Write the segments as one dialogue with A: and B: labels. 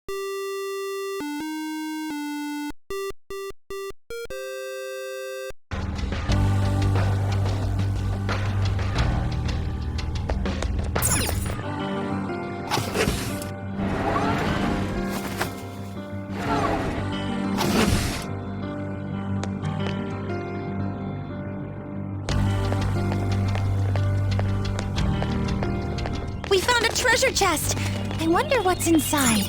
A: We found a treasure chest! I wonder what's inside.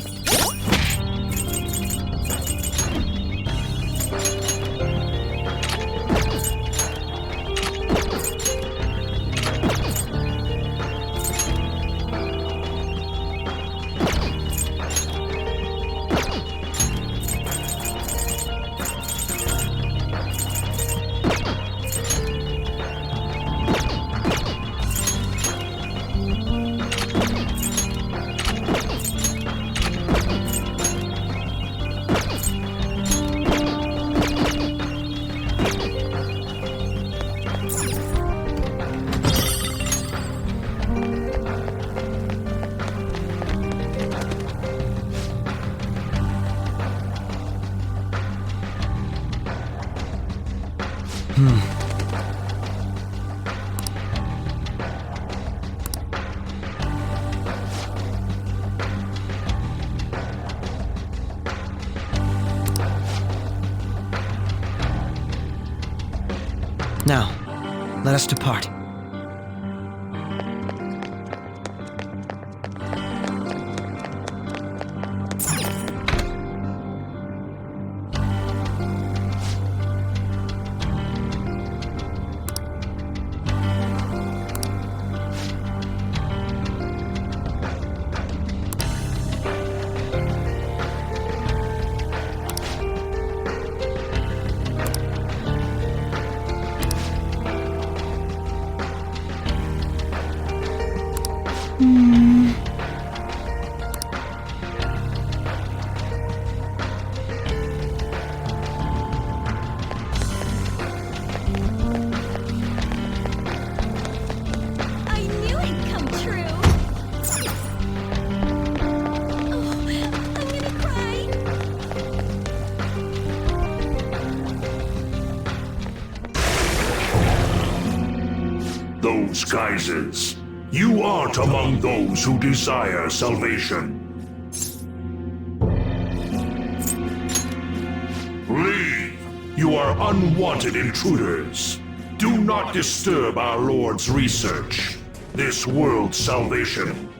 B: Now, let us depart.
C: Those geysers. You aren't among those who desire salvation. Leave! You are unwanted intruders. Do not disturb our Lord's research. This world's salvation.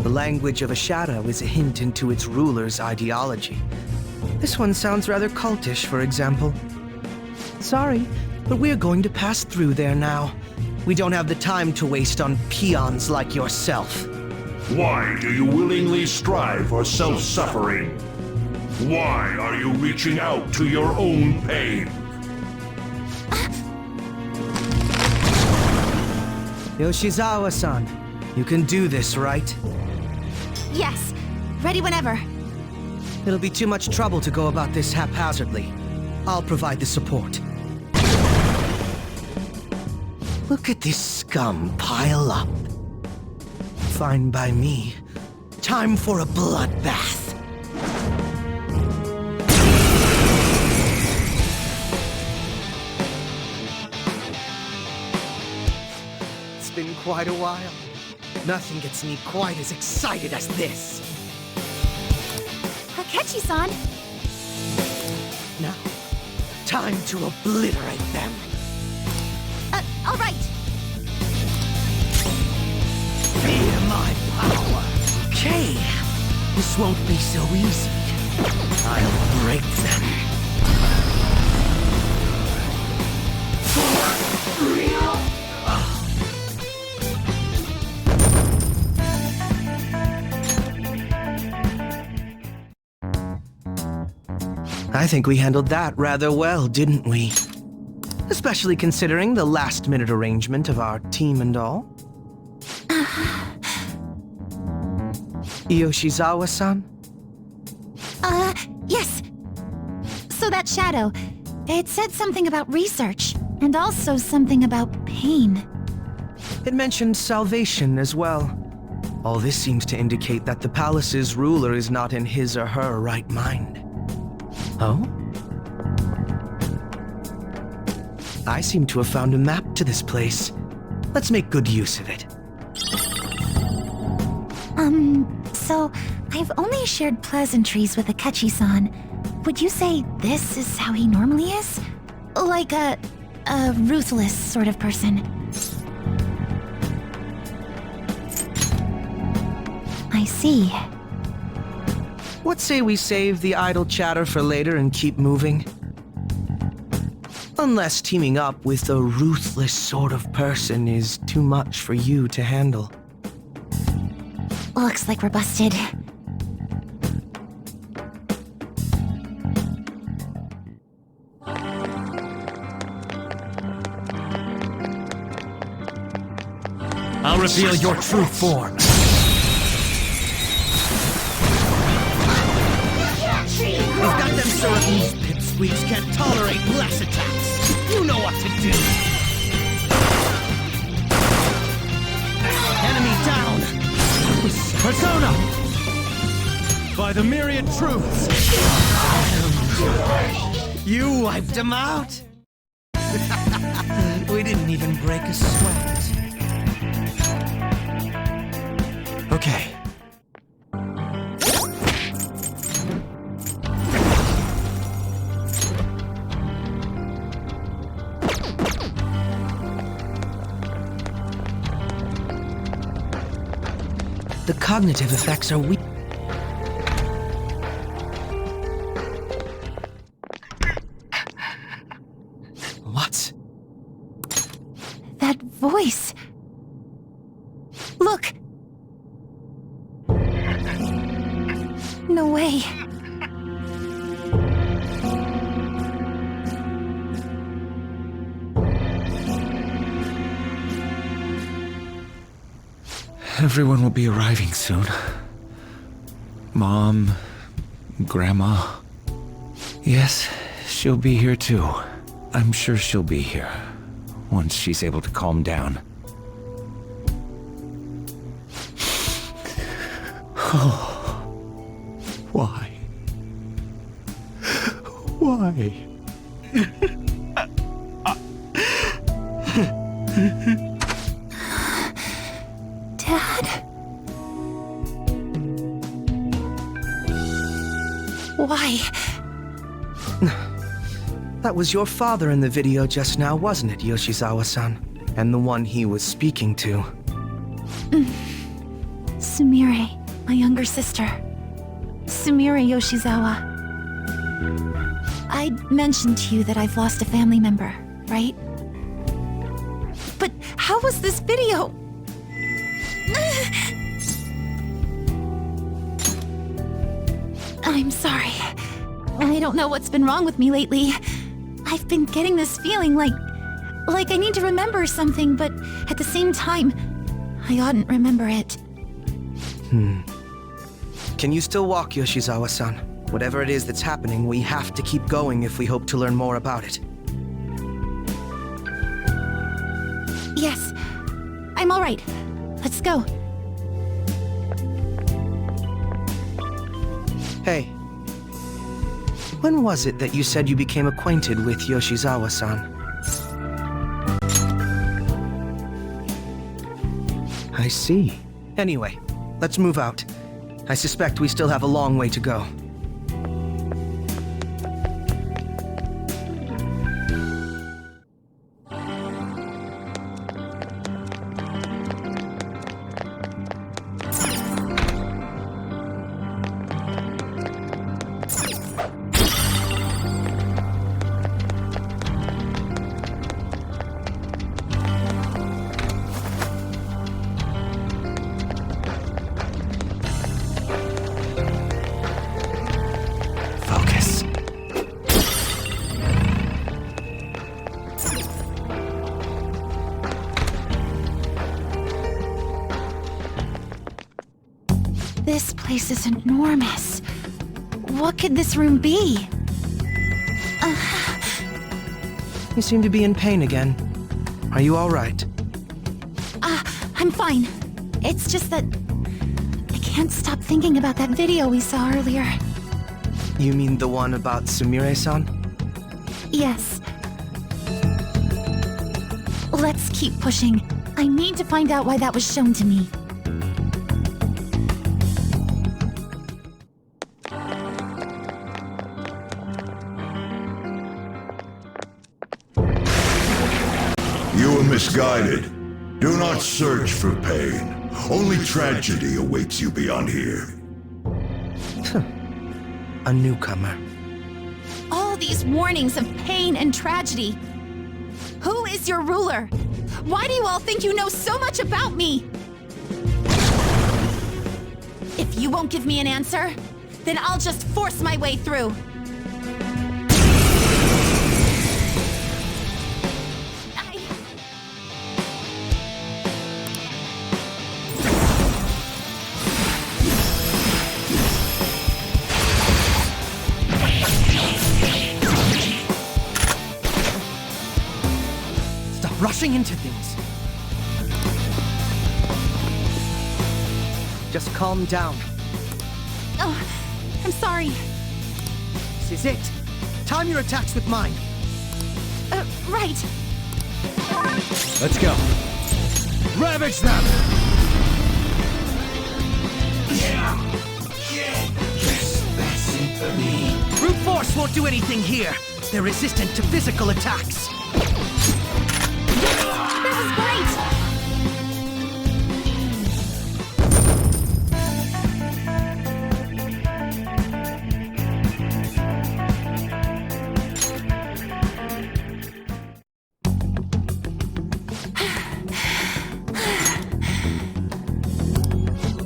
B: The language of a shadow is a hint into its ruler's ideology. This one sounds rather cultish, for example. Sorry, but we're going to pass through there now. We don't have the time to waste on peons like yourself.
C: Why do you willingly strive for self-suffering? Why are you reaching out to your own pain?
B: Yoshizawa-san, you can do this, right?
A: Yes, ready whenever.
B: It'll be too much trouble to go about this haphazardly. I'll provide the support. Look at this scum pile up. Fine by me. Time for a bloodbath. It's been quite a while. Nothing gets me quite as excited as this.
A: Akechi-san!
B: Now, time to obliterate them.
A: All right.
B: Fear my power. Okay, this won't be so easy. I'll break them. For real? I think we handled that rather well, didn't we? Especially considering the last-minute arrangement of our team and all. Yoshizawa-san?
A: Yes. So that shadow, it said something about research, and also something about pain.
B: It mentioned salvation as well. All this seems to indicate that the palace's ruler is not in his or her right mind. Oh? I seem to have found a map to this place. Let's make good use of it.
A: So I've only shared pleasantries with Akechi-san. Would you say this is how he normally is? Like a ruthless sort of person? I see.
B: What say we save the idle chatter for later and keep moving? Unless teaming up with a ruthless sort of person is too much for you to handle.
A: Looks like we're busted.
D: I'll reveal your true form.
E: We've got them so these pipsqueaks can't tolerate blast attacks. You know what to do. Enemy down.
D: Persona! By the myriad truths!
E: You wiped them out. We didn't even break a sweat.
D: Okay.
B: The cognitive effects are weak. What?
A: That voice. Look! No way.
D: Everyone will be arriving soon. Mom, Grandma. Yes, she'll be here too. I'm sure she'll be here once she's able to calm down. Oh, why? Why?
A: Dad? Why?
B: That was your father in the video just now, wasn't it, Yoshizawa-san? And the one he was speaking to.
A: Sumire, my younger sister. Sumire Yoshizawa. I mentioned to you that I've lost a family member, right? But how was this video? I'm sorry. I don't know what's been wrong with me lately. I've been getting this feeling like I need to remember something, but at the same time, I oughtn't remember it.
B: Can you still walk, Yoshizawa-san? Whatever it is that's happening, we have to keep going if we hope to learn more about it.
A: Yes, I'm all right. Let's go.
B: Hey. When was it that you said you became acquainted with Yoshizawa-san? I see. Anyway, let's move out. I suspect we still have a long way to go. Focus.
A: This place is enormous. What could this room be?
B: You seem to be in pain again. Are you all right?
A: I'm fine. It's just that can't stop thinking about that video we saw earlier.
B: You mean the one about Sumire-san?
A: Yes. Let's keep pushing. I need to find out why that was shown to me.
C: You are misguided. Do not search for pain. Only tragedy awaits you beyond here.
B: A newcomer.
A: All these warnings of pain and tragedy. Who is your ruler? Why do you all think you know so much about me? If you won't give me an answer, then I'll just force my way through.
B: Rushing into things. Just calm down.
A: Oh, I'm sorry.
B: This is it. Time your attacks with mine.
A: Right.
F: Let's go. Ravage them!
B: Brute force won't do anything here. They're resistant to physical attacks.
A: That was great!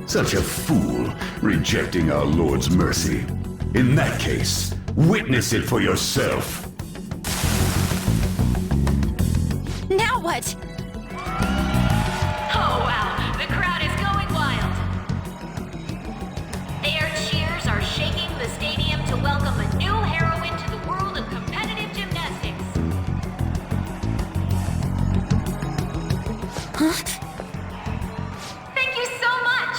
C: Such a fool, rejecting our Lord's mercy. In that case, witness it for yourself.
A: Now what?
G: Oh wow, the crowd is going wild. Their cheers are shaking the stadium to welcome a new heroine to the world of competitive gymnastics.
A: Huh?
G: Thank you so much!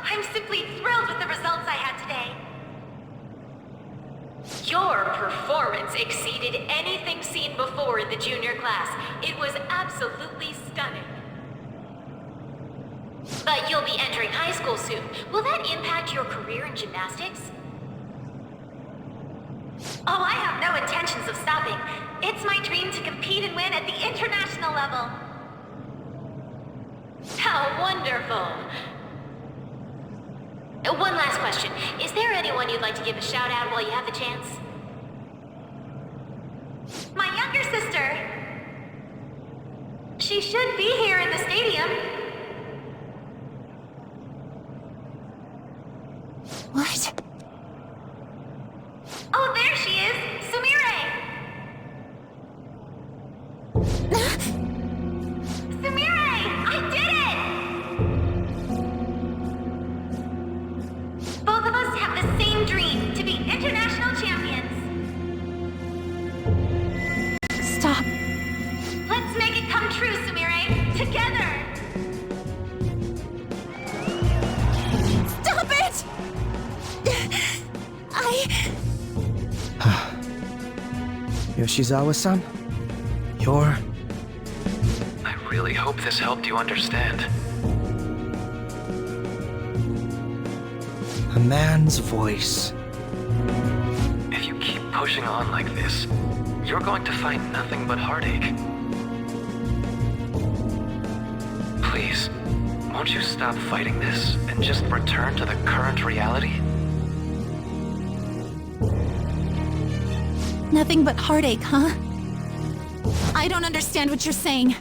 G: I'm simply thrilled with the results I had today. Your performance exceeded anything seen before in the junior class. It was absolutely stunning. But you'll be entering high school soon. Will that impact your career in gymnastics? Oh, I have no intentions of stopping. It's my dream to compete and win at the international level. How wonderful! One last question. Is there anyone you'd like to give a shout out while you have the chance? My younger sister! She should be here in the stadium.
A: What?
G: Oh, there she is! Sumire! Sumire! I did it! Both of us have the same dream, to be international champions.
A: Stop.
G: Let's make it come true, Sumire! Together!
A: Stop it!
B: Yoshizawa-san? You're...
D: I really hope this helped you understand.
B: a man's voice.
D: If you keep pushing on like this, you're going to find nothing but heartache. Please, won't you stop fighting this and just return to the current reality?
A: Nothing but heartache, huh? I don't understand what you're saying,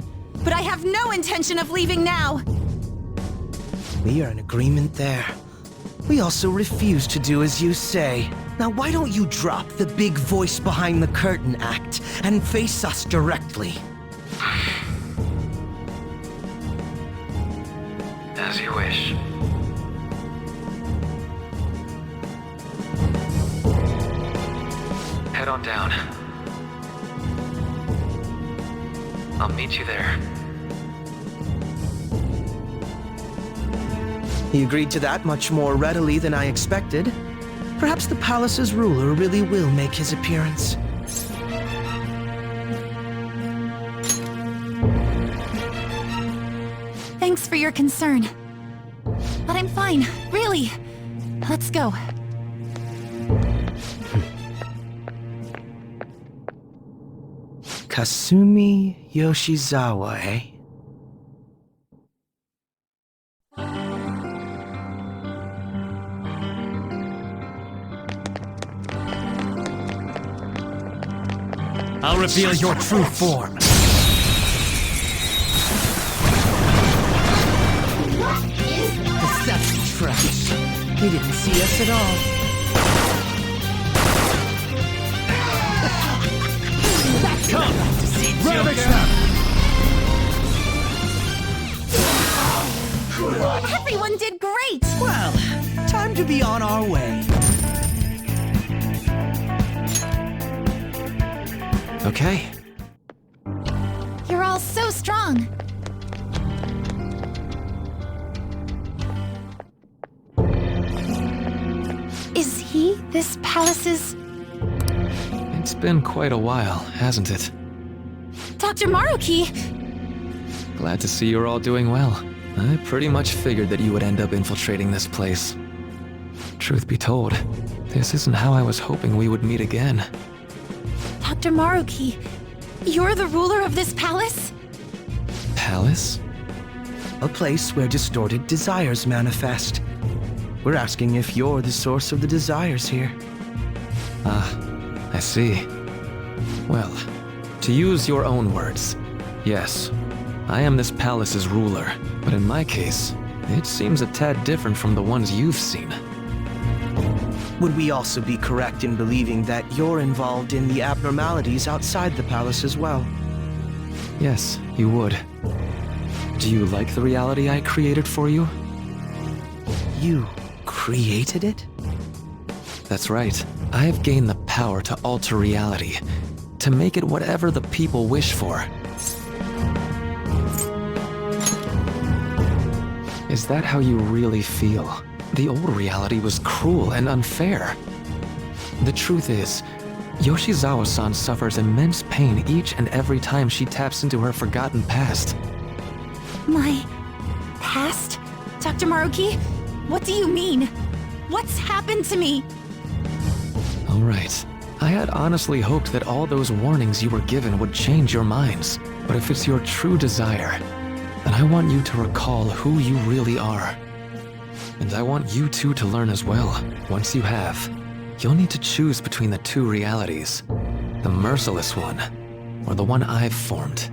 A: but I have no intention of leaving now.
B: We are in agreement there. We also refuse to do as you say. Now why don't you drop the big voice behind the curtain act and face us directly?
D: As you wish. Head on down. I'll meet you there.
B: He agreed to that much more readily than I expected. Perhaps the palace's ruler really will make his appearance.
A: Thanks for your concern. But I'm fine, really. Let's go.
B: Kasumi Yoshizawa, eh?
E: I'll reveal your true form. Deception trash. He didn't see us at all. Come!
F: Ravage them!
A: Everyone did great!
E: Well, time to be on our way.
D: Okay.
A: You're all so strong. Is he this palace's...
D: It's been quite a while, hasn't it?
A: Dr. Maruki?
D: Glad to see you're all doing well. I pretty much figured that you would end up infiltrating this place. Truth be told, this isn't how I was hoping we would meet again.
A: Dr. Maruki, you're the ruler of this palace?
D: Palace?
B: A place where distorted desires manifest. We're asking if you're the source of the desires here.
D: Ah, I see. Well, to use your own words, yes, I am this palace's ruler, but in my case, it seems a tad different from the ones you've seen.
B: Would we also be correct in believing that you're involved in the abnormalities outside the palace as well?
D: Yes, you would. Do you like the reality I created for you?
B: You created it?
D: That's right. I have gained the power to alter reality, to make it whatever the people wish for. Is that how you really feel? The old reality was cruel and unfair. The truth is, Yoshizawa-san suffers immense pain each and every time she taps into her forgotten past.
A: My... past? Dr. Maruki? What do you mean? What's happened to me?
D: All right. I had honestly hoped that all those warnings you were given would change your minds. But if it's your true desire, then I want you to recall who you really are. And I want you two to learn as well. Once you have, you'll need to choose between the two realities. The merciless one, or the one I've formed.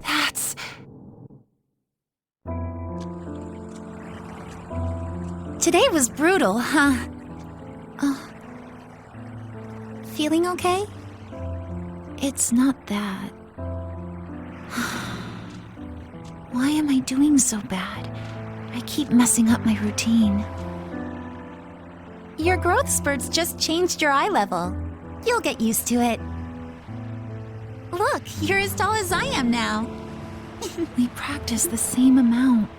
A: That's... Today was brutal, huh? Feeling okay? It's not that. Why am I doing so bad? I keep messing up my routine. Your growth spurts just changed your eye level. You'll get used to it. Look, you're as tall as I am now. We practice the same amount.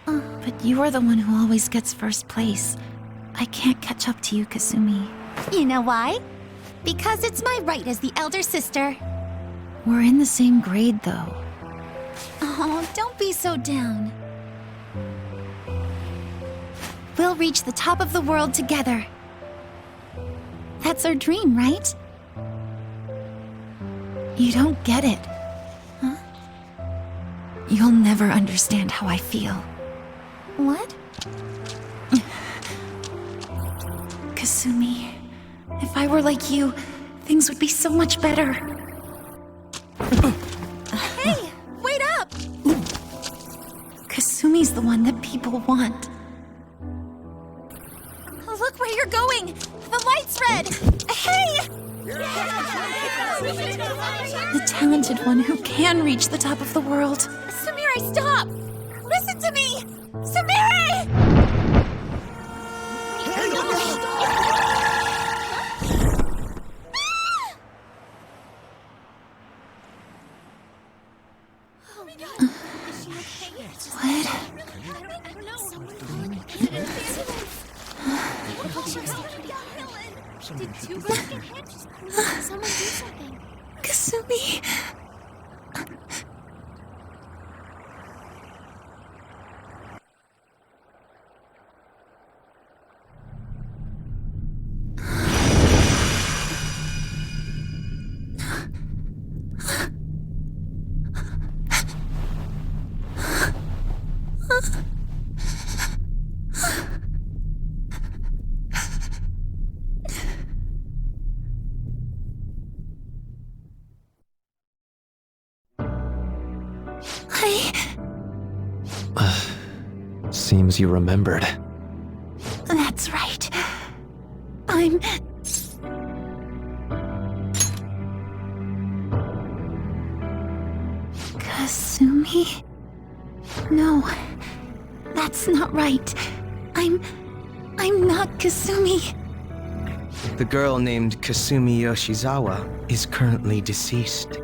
A: But you're the one who always gets first place. I can't catch up to you, Kasumi. You know why? Because it's my right as the elder sister. We're in the same grade, though. Oh, don't be so down. We'll reach the top of the world together. That's our dream, right? You don't get it. Huh? You'll never understand how I feel. What? Kasumi, if I were like you, things would be so much better. Hey, wait up! Kasumi's the one that people want. Look where you're going! The light's red! Hey! The talented one who can reach the top of the world. Sumire, stop! Listen to me! Sumire! Did two girls get hit? Someone do something. Kasumi.
D: Seems you remembered.
A: That's right. I'm... Kasumi? No, that's not right. I'm not Kasumi.
B: The girl named Kasumi Yoshizawa is currently deceased.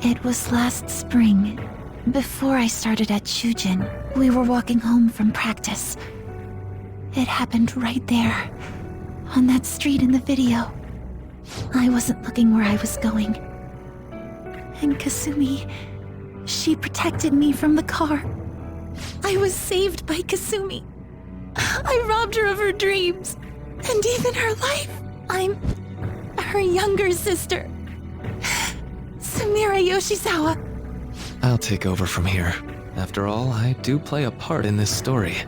A: It was last spring. Before I started at Shujin, we were walking home from practice. It happened right there, on that street in the video. I wasn't looking where I was going. And Kasumi, she protected me from the car. I was saved by Kasumi. I robbed her of her dreams, and even her life. I'm her younger sister, Sumire Yoshizawa.
D: I'll take over from here. After all, I do play a part in this story.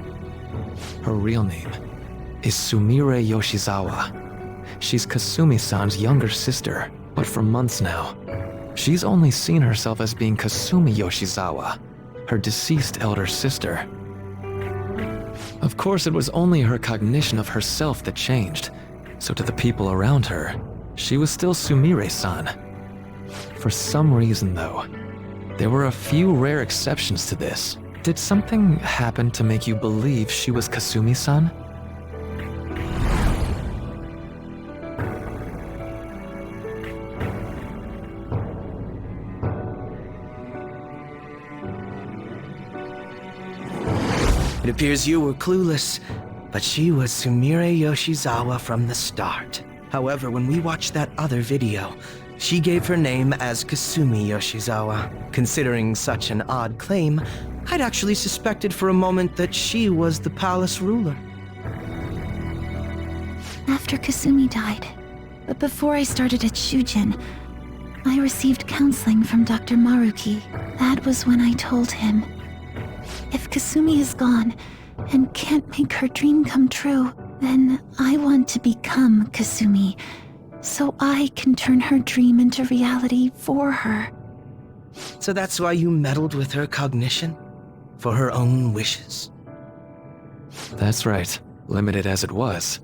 D: Her real name is Sumire Yoshizawa. She's Kasumi-san's younger sister, but for months now, she's only seen herself as being Kasumi Yoshizawa, her deceased elder sister. Of course, it was only her cognition of herself that changed, so to the people around her, she was still Sumire-san. For some reason, though, there were a few rare exceptions to this. Did something happen to make you believe she was Kasumi-san?
B: It appears you were clueless, but she was Sumire Yoshizawa from the start. However, when we watched that other video, she gave her name as Kasumi Yoshizawa. Considering such an odd claim, I'd actually suspected for a moment that she was the palace ruler.
A: After Kasumi died, but before I started at Shujin, I received counseling from Dr. Maruki. That was when I told him, if Kasumi is gone and can't make her dream come true, then I want to become Kasumi, so I can turn her dream into reality for her.
B: So that's why you meddled with her cognition? For her own wishes?
D: That's right. Limited as it was,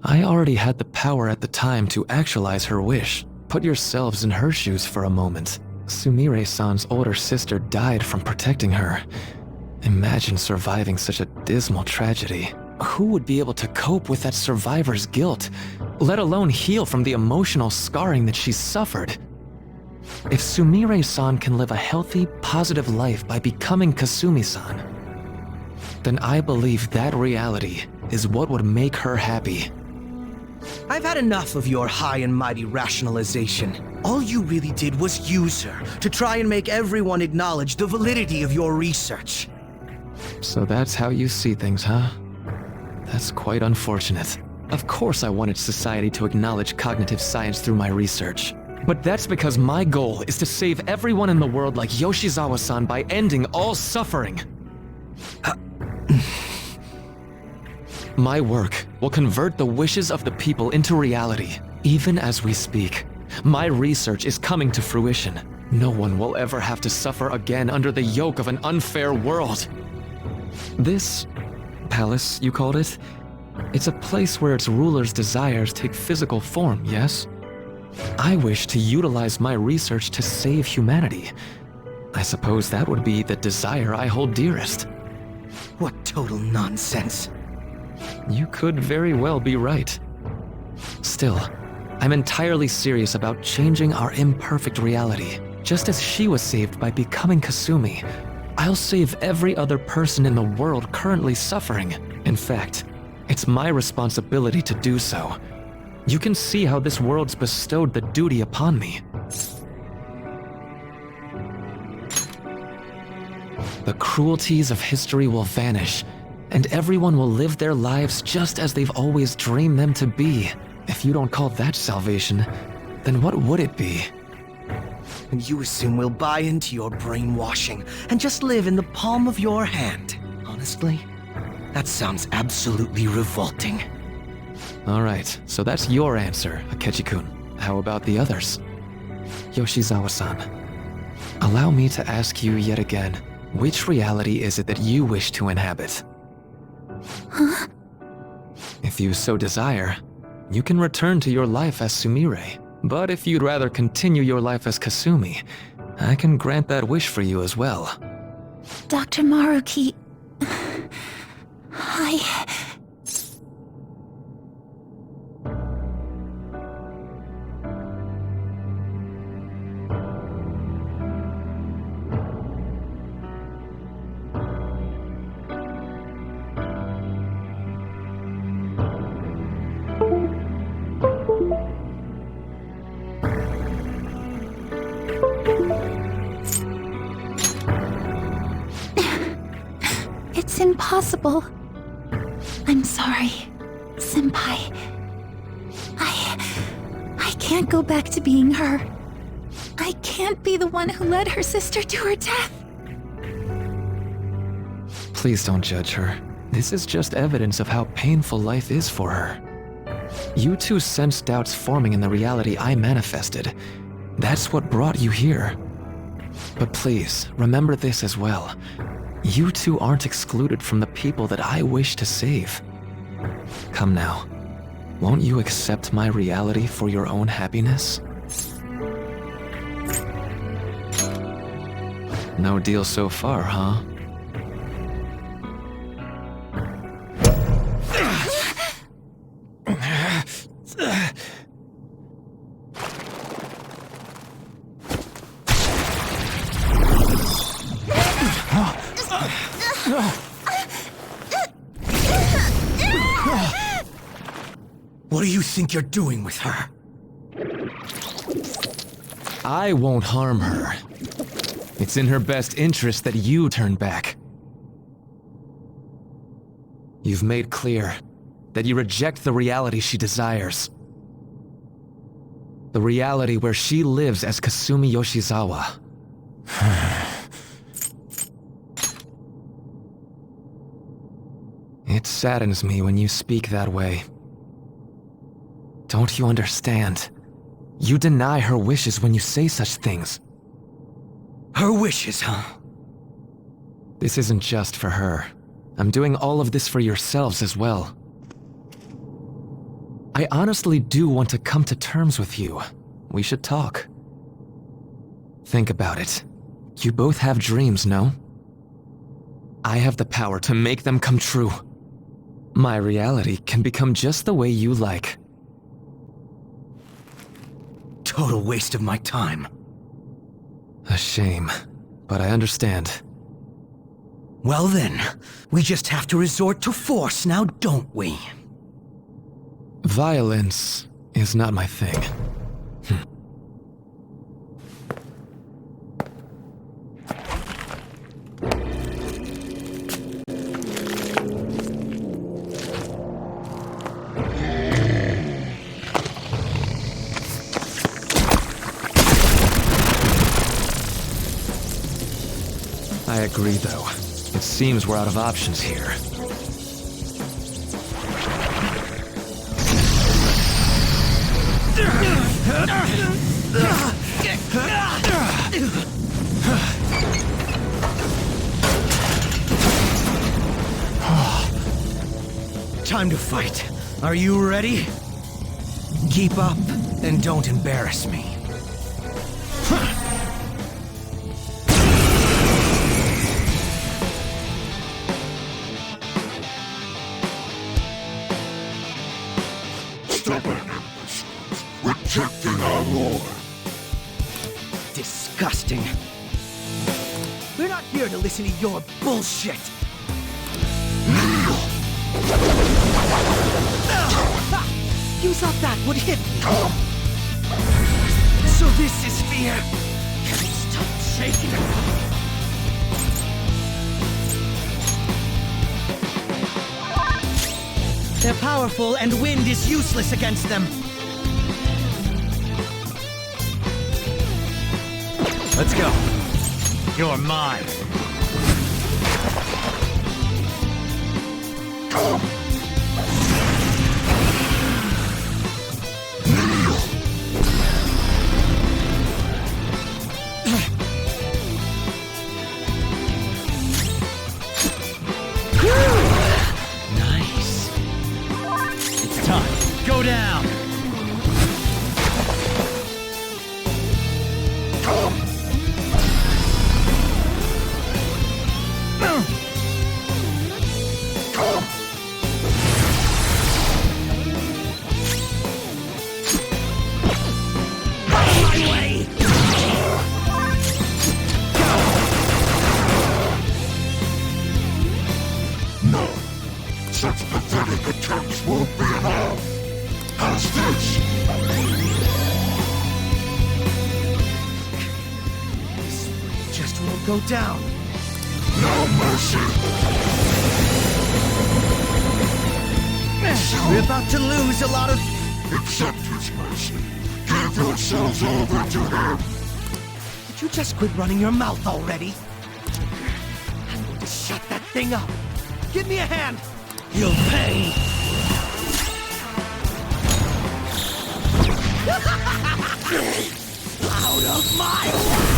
D: I already had the power at the time to actualize her wish. Put yourselves in her shoes for a moment. Sumire-san's older sister died from protecting her. Imagine surviving such a dismal tragedy. Who would be able to cope with that survivor's guilt, let alone heal from the emotional scarring that she suffered? If Sumire-san can live a healthy, positive life by becoming Kasumi-san, then I believe that reality is what would make her happy.
B: I've had enough of your high and mighty rationalization. All you really did was use her to try and make everyone acknowledge the validity of your research.
D: So that's how you see things, huh? That's quite unfortunate. Of course I wanted society to acknowledge cognitive science through my research. But that's because my goal is to save everyone in the world like Yoshizawa-san by ending all suffering. My work will convert the wishes of the people into reality. Even as we speak, my research is coming to fruition. No one will ever have to suffer again under the yoke of an unfair world. This palace, you called it? It's a place where its ruler's desires take physical form, yes? I wish to utilize my research to save humanity. I suppose that would be the desire I hold dearest.
B: What total nonsense.
D: You could very well be right. Still, I'm entirely serious about changing our imperfect reality. Just as she was saved by becoming Kasumi, I'll save every other person in the world currently suffering. In fact, it's my responsibility to do so. You can see how this world's bestowed the duty upon me. The cruelties of history will vanish, and everyone will live their lives just as they've always dreamed them to be. If you don't call that salvation, then what would it be?
B: And you assume we'll buy into your brainwashing and just live in the palm of your hand. Honestly, that sounds absolutely revolting.
D: All right, so that's your answer, Akechi-kun. How about the others? Yoshizawa-san, allow me to ask you yet again, which reality is it that you wish to inhabit?
A: Huh?
D: If you so desire, you can return to your life as Sumire. But if you'd rather continue your life as Kasumi, I can grant that wish for you as well.
A: Dr. Maruki... It's impossible. I'm sorry, Senpai. I can't go back to being her. I can't be the one who led her sister to her death.
D: Please don't judge her. This is just evidence of how painful life is for her. You two sensed doubts forming in the reality I manifested. That's what brought you here. But please, remember this as well. You two aren't excluded from the people that I wish to save. Come now. Won't you accept my reality for your own happiness? No deal so far, huh?
B: What do you think you're doing with her?
D: I won't harm her. It's in her best interest that you turn back. You've made clear that you reject the reality she desires. The reality where she lives as Kasumi Yoshizawa. It saddens me when you speak that way. Don't you understand? You deny her wishes when you say such things.
B: Her wishes, huh?
D: This isn't just for her. I'm doing all of this for yourselves as well. I honestly do want to come to terms with you. We should talk. Think about it. You both have dreams, no? I have the power to make them come true. My reality can become just the way you like.
B: Total waste of my time.
D: A shame, but I understand.
B: Well then, we just have to resort to force now, don't we?
D: Violence is not my thing. I agree, though. It seems we're out of options here.
B: Time to fight. Are you ready? Keep up, and don't embarrass me.
C: Stubborn imbeciles, rejecting our lord.
B: Disgusting. We're not here to listen to your bullshit. You thought that would hit me. So this is fear. Can you stop shaking it?
E: They're powerful, and wind is useless against them.
F: Let's go. You're mine.
E: Nice.
F: It's time. Go down.
C: No. Such pathetic attempts won't be enough. How's this?
B: This just won't go down.
C: No mercy.
B: We're about to lose a lot of...
C: Accept his mercy. Give yourselves over to him.
B: Would you just quit running your mouth already? I'm going to shut that thing up. Give me a hand.
E: You'll pay.
B: Out of my way!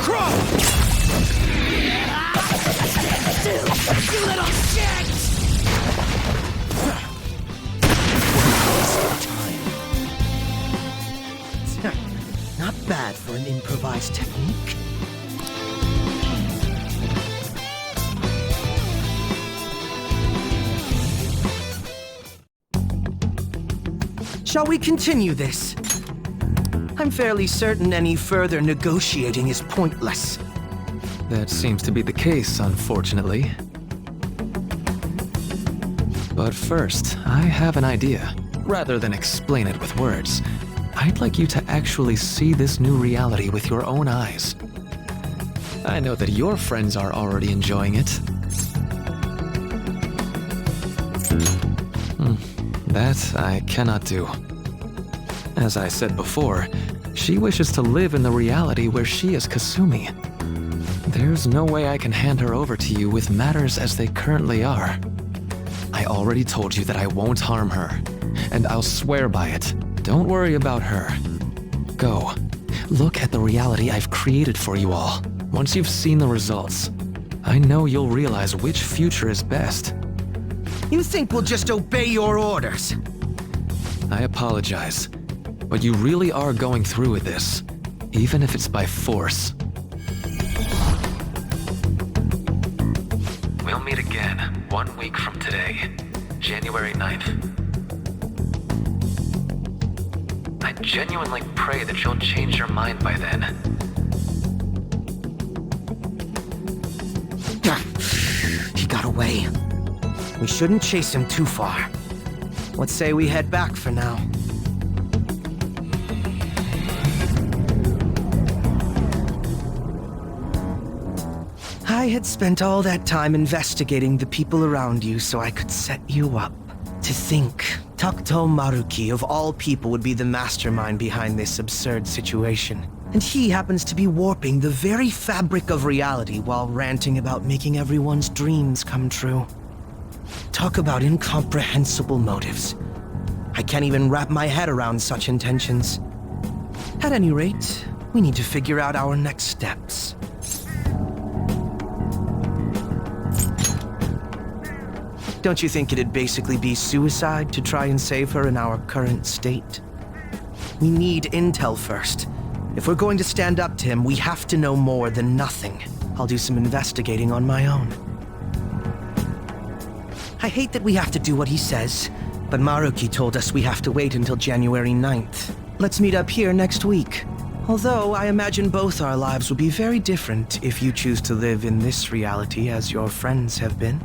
E: Crow! You little shit!
B: Not bad for an improvised technique. Shall we continue this? I'm fairly certain any further negotiating is pointless.
D: That seems to be the case, unfortunately. But first, I have an idea. Rather than explain it with words, I'd like you to actually see this new reality with your own eyes. I know that your friends are already enjoying it. That I cannot do. As I said before, she wishes to live in the reality where she is Kasumi. There's no way I can hand her over to you with matters as they currently are. I already told you that I won't harm her, and I'll swear by it. Don't worry about her. Go. Look at the reality I've created for you all. Once you've seen the results, I know you'll realize which future is best.
B: You think we'll just obey your orders?
D: I apologize, but you really are going through with this, even if it's by force. We'll meet again 1 week from today, January 9th. I genuinely pray that you'll change your mind by then.
B: He got away. We shouldn't chase him too far. Let's say we head back for now. I had spent all that time investigating the people around you so I could set you up. To think, Takuto Maruki of all people would be the mastermind behind this absurd situation. And he happens to be warping the very fabric of reality while ranting about making everyone's dreams come true. Talk about incomprehensible motives. I can't even wrap my head around such intentions. At any rate, we need to figure out our next steps. Don't you think it'd basically be suicide to try and save her in our current state? We need intel first. If we're going to stand up to him, we have to know more than nothing. I'll do some investigating on my own. I hate that we have to do what he says, But Maruki told us we have to wait until January 9th. Let's meet up here next week. Although I imagine both our lives will be very different if you choose to live in this reality as your friends have been.